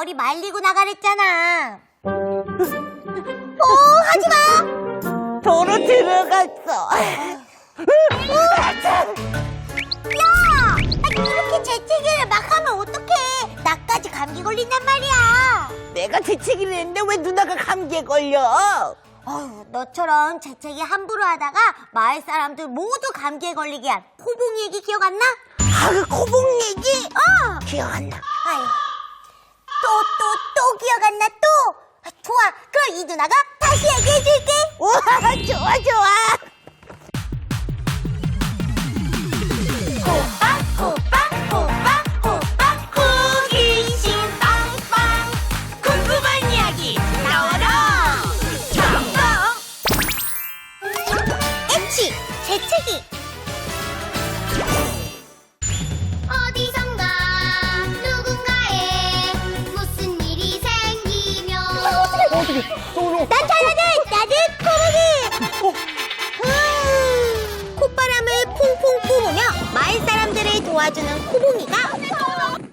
머리 말리고 나가랬잖아. 하지마. 도로 들어갔어. 야, 그렇게 재채기를 막 하면 어떡해. 나까지 감기 걸린단 말이야. 내가 재채기를 했는데 왜 누나가 감기에 걸려? 너처럼 재채기 함부로 하다가 마을 사람들 모두 감기에 걸리게 한 코봉이 얘기 기억 안 나? 아, 그 코봉 얘기? 기억 안 나. 또 기억 안 나, 또? 좋아, 그럼 이 누나가 다시 얘기해줄게. 우와, 좋아. 호박, 호기심 빵빵. 궁금한 이야기 나와라. 정답. 엣지, 재채기. 어디선가 누군가에 무슨 일이 생기면 나는 코봉이. 콧바람을 퐁퐁 뿜으며 마을 사람들을 도와주는 코봉이가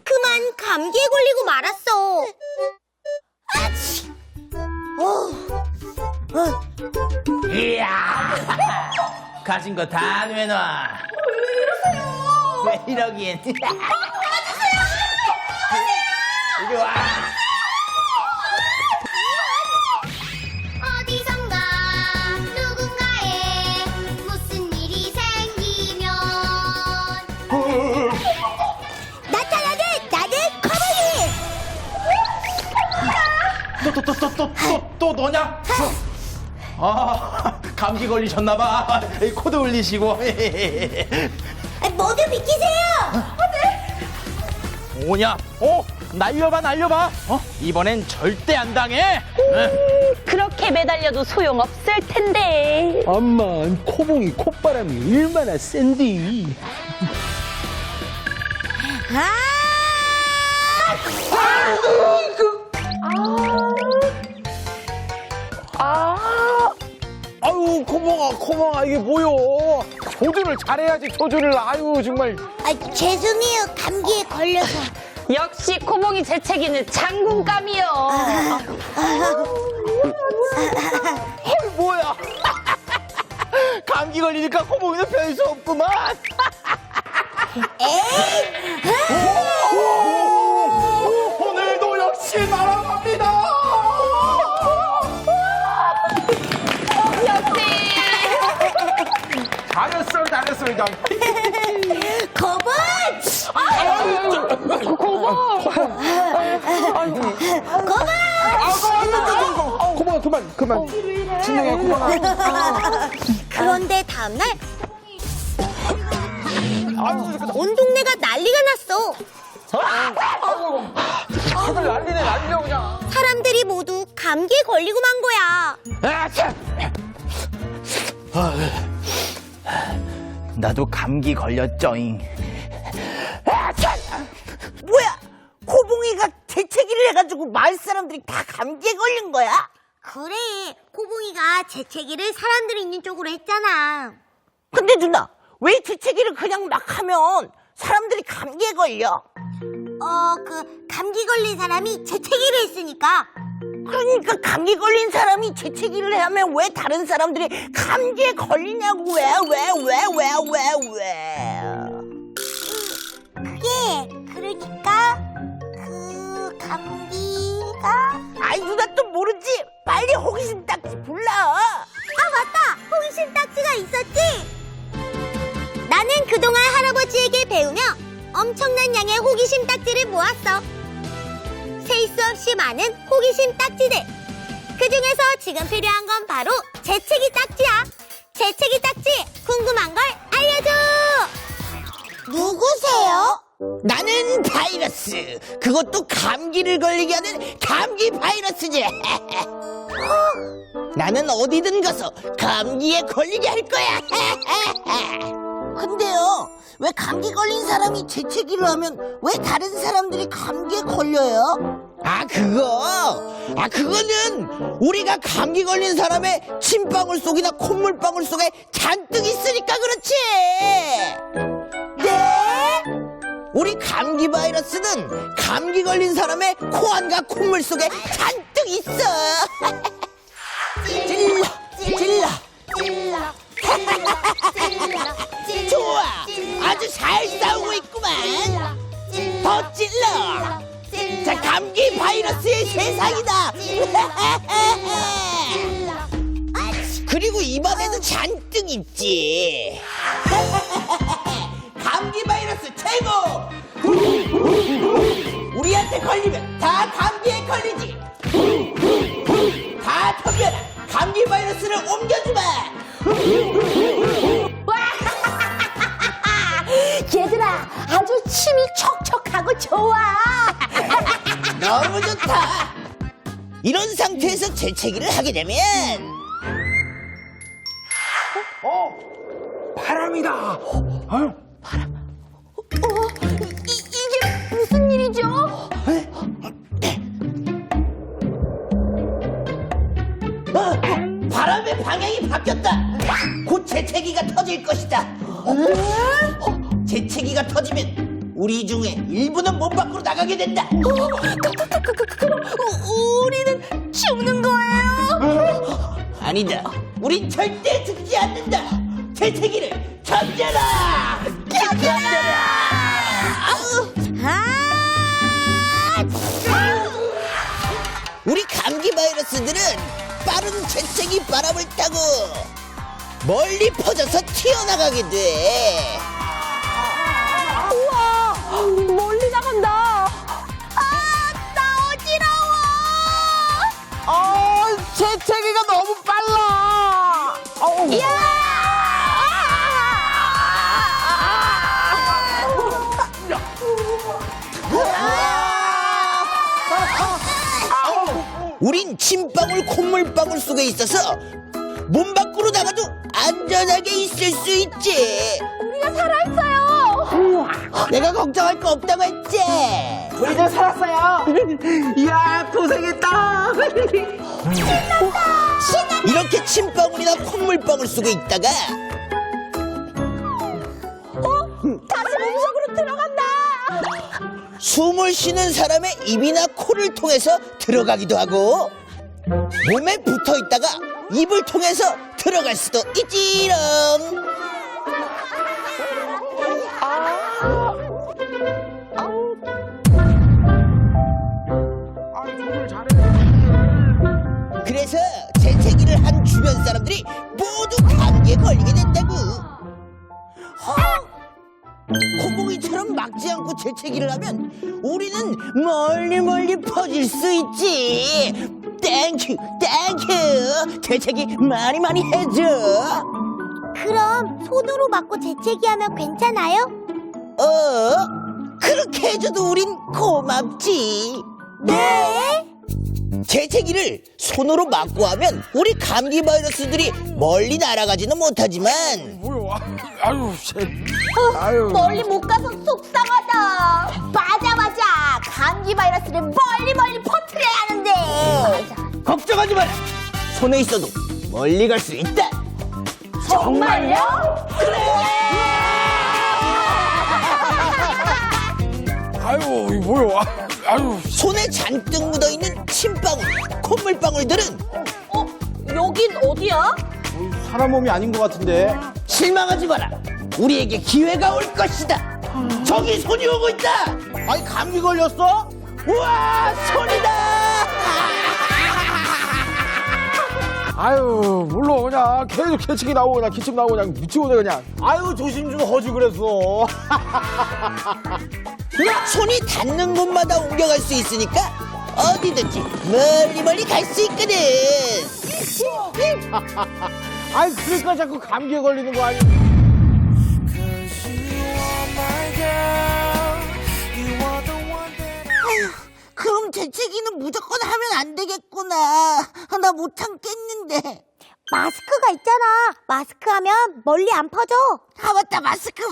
그만 감기에 걸리고 말았어. 이야, 가진 거 다 내놔. 왜 이러긴? 이리 와. 어디선가 누군가에 무슨 일이 생기면 나는 코봉이. 또 너냐? 감기 걸리셨나봐. 코도 흘리시고. 모두 비키세요. 뭐냐? 날려봐. 이번엔 절대 안 당해. 그렇게 매달려도 소용없을 텐데. 암만 코봉이 콧바람이 얼마나 센디. 아유 코봉아 이게 뭐요? 조준을 잘해야지 조준을. 아유 정말. 죄송해요. 감기에 걸려서. 역시 코봉이 재채기는 장군감이요. 뭐야? 감기 걸리니까 코봉이도 별수 없구만. 오늘도 역시 날아갑니다. 잘했어. 거북! 코봉아 그만. 진정해 코봉아. 그런데 다음날 온 동네가 난리가 났어. 다들 난리네 그냥. 사람들이 모두 감기에 걸리고 만 거야. 나도 감기 걸렸죠잉. 뭐야? 코봉이가 재채기를 해가지고 마을 사람들이 다 감기에 걸린 거야? 그래, 코봉이가 재채기를 사람들이 있는 쪽으로 했잖아. 근데 누나, 왜 재채기를 그냥 막 하면 사람들이 감기에 걸려? 감기 걸린 사람이 재채기를 했으니까. 그러니까 감기 걸린 사람이 재채기를 하면 왜 다른 사람들이 감기에 걸리냐고. 왜? 그러니까 감기가. 아이 누나 또 모르지? 빨리 호기심 딱지 불러. 맞다! 호기심 딱지가 있었지? 나는 그동안 할아버지에게 배우며 엄청난 양의 호기심 딱지를 모았어. 셀 수 없이 많은 호기심 딱지들. 그 중에서 지금 필요한 건 바로 재채기 딱지야. 재채기 딱지 궁금한 걸 알려줘. 누구세요? 나는 바이러스. 그것도 감기를 걸리게 하는 감기 바이러스지. 나는 어디든 가서 감기에 걸리게 할 거야. 근데요, 왜 감기 걸린 사람이 재채기를 하면 왜 다른 사람들이 감기에 걸려요? 그거는 우리가 감기 걸린 사람의 침방울 속이나 콧물방울 속에 잔뜩 있으니까 그렇지. 네? 우리 감기 바이러스는 감기 걸린 사람의 코 안과 콧물 속에 잔뜩 있어. 찔러, 찔러. 좋아, 아주 잘 싸우고 있구만. 더 찔러. 자, 감기 바이러스의 세상이다. 그리고 입안에도 잔뜩 있지. 감기 바이러스 최고. 우리한테 걸리면 다 감기에 걸리지. 다 덤벼라. 감기 바이러스를 옮겨주마. 얘들아, 아주 침이 촉촉하고 좋아. 너무 좋다. 이런 상태에서 재채기를 하게 되면 바람이다. 아유. 이게 무슨 일이죠? 바람의 방향이 바뀌었다. 곧 재채기가 터질 것이다. 재채기가 터지면 우리 중에 일부는 몸 밖으로 나가게 된다. 그럼 우리는 죽는 거예요? 아니다. 우린 절대 죽지 않는다. 재채기를 견뎌라. 우리 감기 바이러스들은 빠른 재채기 바람을 타고 멀리 퍼져서 튀어나가게 돼. 우와, 멀리 나간다. 나 어지러워. 재채기가 너무 빨라. 우린 침방울 콧물방울 속에 있어서 몸 밖으로 나가도 안전하게 있을 수 있지. 우리가 살아있어요. 내가 걱정할 거 없다고 했지. 우리도 살았어요. 이야, 고생했다. 이렇게 침방울이나 콧물방울 속에 있다가 다시 몸속으로 들어간다. 숨을 쉬는 사람의 입이나 코를 통해서 들어가기도 하고 몸에 붙어 있다가 입을 통해서 들어갈 수도 있지롱. 그래서 재채기를 한 주변 사람들이 모두 감기에 걸리게 된다고. 콧구멍이처럼 막지 않고 재채기를 하면 우리는 멀리 퍼질 수 있지. 땡큐 땡큐. 재채기 많이 해줘. 그럼 손으로 맞고 재채기하면 괜찮아요? 그렇게 해줘도 우린 고맙지. 네. 재채기를 손으로 맞고 하면 우리 감기 바이러스들이 멀리 날아가지는 못하지만 뭐야? 아유, 아유. 멀리 못 가서 속상하다. 맞아. 감기 바이러스를 멀리 퍼뜨려야 하는데. 걱정하지 마라. 손에 있어도 멀리 갈 수 있다. 정말요? 아유, 이거 뭐야? 아유. 손에 잔뜩 묻어있는 침방울, 콧물방울들은 여긴 어디야? 사람 몸이 아닌 것 같은데. 실망하지 마라. 우리에게 기회가 올 것이다. 저기 손이 오고 있다. 아니, 감기 걸렸어? 우와, 손이다. 아유, 물론 그냥 계속 개치기 나오고 그냥 기침 나오고 그냥 미치고네 그냥. 아유, 조심 좀 하지 그랬어. 손이 닿는 곳마다 옮겨갈 수 있으니까 어디든지 멀리 갈 수 있거든. 아이, 그러니까 자꾸 감기에 걸리는 거 아니야? 그럼 재채기는 무조건 하면 안 되겠구나. 나 못 참겠는데. 마스크가 있잖아. 마스크 하면 멀리 안 퍼져. 아, 맞다. 마스크.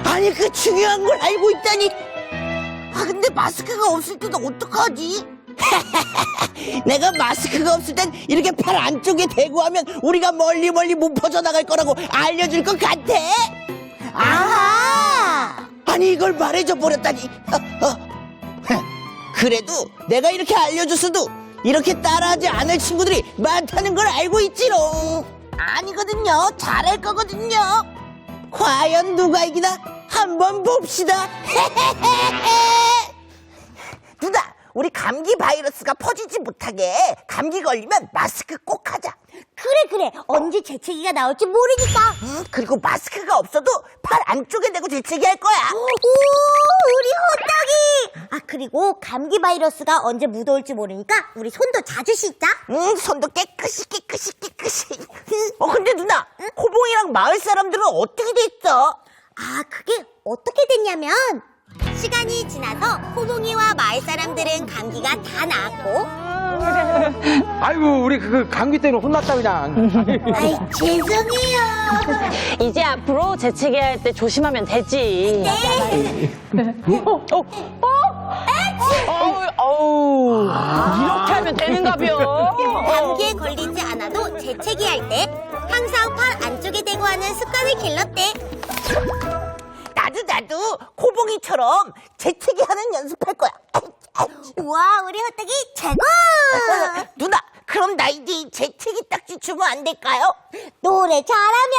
아니, 그 중요한 걸 알고 있다니. 아, 근데 마스크가 없을 때는 어떡하지? 내가 마스크가 없을 땐 이렇게 팔 안쪽에 대고 하면 우리가 멀리 못 퍼져나갈 거라고 알려줄 것 같아. 아하! 아니, 괜히 이걸 말해줘 버렸다니. 그래도 내가 이렇게 알려줬어도 이렇게 따라하지 않을 친구들이 많다는 걸 알고 있지롱. 아니거든요. 잘할 거거든요. 과연 누가 이기나 한번 봅시다. 누나, 우리 감기 바이러스가 퍼지지 못하게 감기 걸리면 마스크 꼭 하자. 그래. 언제 재채기가 나올지 모르니까. 그리고 마스크가 없어도 팔 안쪽에 대고 재채기 할 거야. 오, 우리 호떡이. 아, 그리고 감기 바이러스가 언제 묻어올지 모르니까 우리 손도 자주 씻자. 손도 깨끗이. 근데 누나, 코봉이랑 마을 사람들은 어떻게 됐어? 아, 그게 어떻게 됐냐면 시간이 지나서 호봉이와 마을 사람들은 감기가 다 나았고. 아이고 우리 그 감기 때문에 혼났다 그냥. 아이, 죄송해요. 이제 앞으로 재채기 할 때 조심하면 되지. 어우, 이렇게 하면 되는가벼. 감기에 걸리지 않아도 재채기 할 때 항상 팔 안쪽에 대고 하는 습관을 길렀대. 나도 코봉이처럼 재채기 하는 연습할 거야. 우와, 우리 호떡이 최고! 누나, 그럼 나 이제 재채기 딱지 주면 안 될까요? 노래 잘하면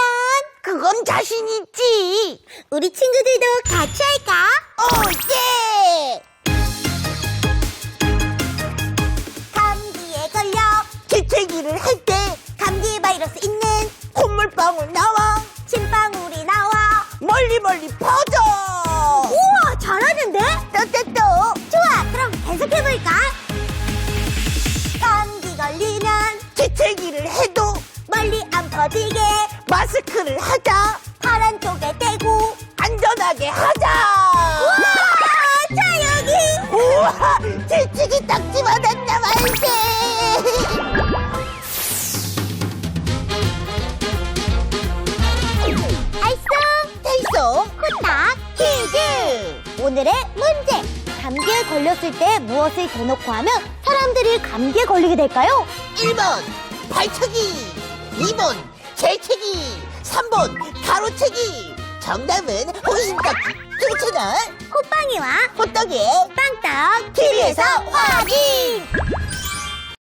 그건 자신 있지. 우리 친구들도 같이 할까? 예! 감기에 걸려 재채기를 할 때 감기 바이러스 있는 콧물방울 나와 침방울이 나와. 멀리 퍼져. 우와, 잘하는데? 또. 좋아, 그럼 계속해볼까? 감기 걸리면 재채기를 해도 멀리 안 퍼지게 마스크를 하자. 팔 안쪽에 대고. 안전하게 하자. 우와, 자, 여기. 우와, 재채기 딱지 받았나 말세. 알쏭, 코딱, 퀴즈! 오늘의 문제! 감기에 걸렸을 때 무엇을 대놓고 하면 사람들이 감기에 걸리게 될까요? 1번 발차기, 2번 재채기, 3번 가로채기. 정답은 호기심 딱지 뚫채널 호빵이와 호떡의 빵떡 TV에서 확인.